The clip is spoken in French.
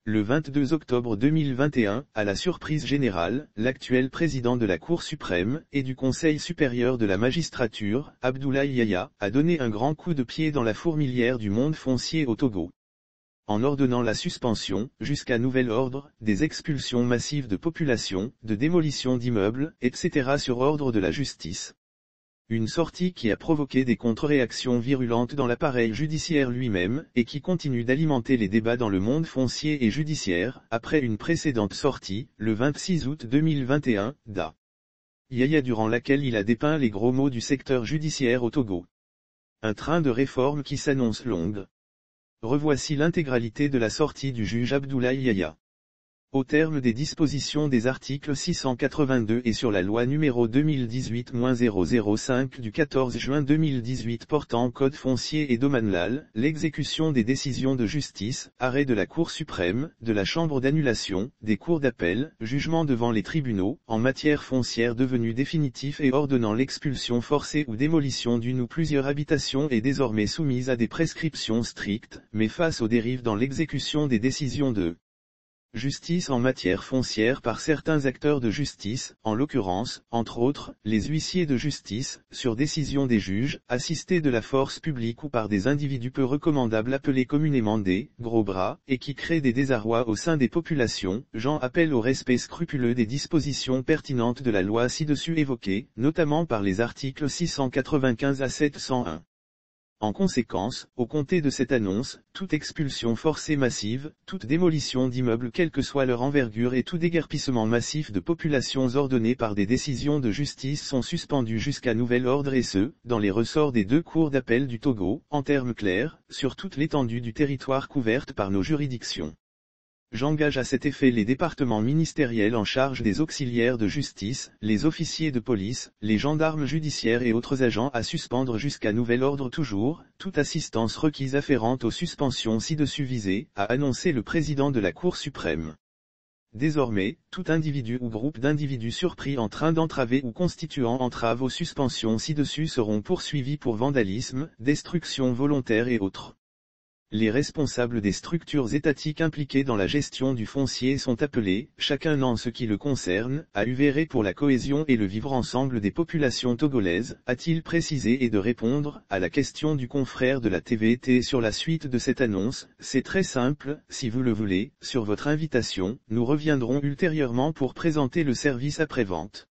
Le 22 octobre 2021, à la surprise générale, l'actuel président de la Cour suprême, et du Conseil supérieur de la magistrature, Abdoulaye Yahya, a donné un grand coup de pied dans la fourmilière du monde foncier au Togo. En ordonnant la suspension, jusqu'à nouvel ordre, des expulsions massives de population, de démolition d'immeubles, etc. sur ordre de la justice. Une sortie qui a provoqué des contre-réactions virulentes dans l'appareil judiciaire lui-même, et qui continue d'alimenter les débats dans le monde foncier et judiciaire, après une précédente sortie, le 26 août 2021, d'A. Yahya durant laquelle il a dépeint les gros mots du secteur judiciaire au Togo. Un train de réforme qui s'annonce longue. Revoici l'intégralité de la sortie du juge Abdoulaye Yahya. Au terme des dispositions des articles 682 et sur la loi numéro 2018-005 du 14 juin 2018 portant code foncier et domanial, l'exécution des décisions de justice, arrêt de la Cour suprême, de la Chambre d'annulation, des cours d'appel, jugement devant les tribunaux, en matière foncière devenus définitifs et ordonnant l'expulsion forcée ou démolition d'une ou plusieurs habitations est désormais soumise à des prescriptions strictes, mais face aux dérives dans l'exécution des décisions de justice en matière foncière par certains acteurs de justice, en l'occurrence, entre autres, les huissiers de justice, sur décision des juges, assistés de la force publique ou par des individus peu recommandables appelés communément des gros bras, et qui créent des désarrois au sein des populations, j'en appelle au respect scrupuleux des dispositions pertinentes de la loi ci-dessus évoquée, notamment par les articles 695 à 701. En conséquence, au compter de cette annonce, toute expulsion forcée massive, toute démolition d'immeubles quelle que soit leur envergure et tout déguerpissement massif de populations ordonnées par des décisions de justice sont suspendus jusqu'à nouvel ordre et ce, dans les ressorts des deux cours d'appel du Togo, en termes clairs, sur toute l'étendue du territoire couverte par nos juridictions. J'engage à cet effet les départements ministériels en charge des auxiliaires de justice, les officiers de police, les gendarmes judiciaires et autres agents à suspendre jusqu'à nouvel ordre toujours, toute assistance requise afférente aux suspensions ci-dessus visées, a annoncé le président de la Cour suprême. Désormais, tout individu ou groupe d'individus surpris en train d'entraver ou constituant entrave aux suspensions ci-dessus seront poursuivis pour vandalisme, destruction volontaire et autres. Les responsables des structures étatiques impliquées dans la gestion du foncier sont appelés, chacun en ce qui le concerne, à œuvrer pour la cohésion et le vivre ensemble des populations togolaises, a-t-il précisé et de répondre, à la question du confrère de la TVT sur la suite de cette annonce, c'est très simple, si vous le voulez, sur votre invitation, nous reviendrons ultérieurement pour présenter le service après-vente.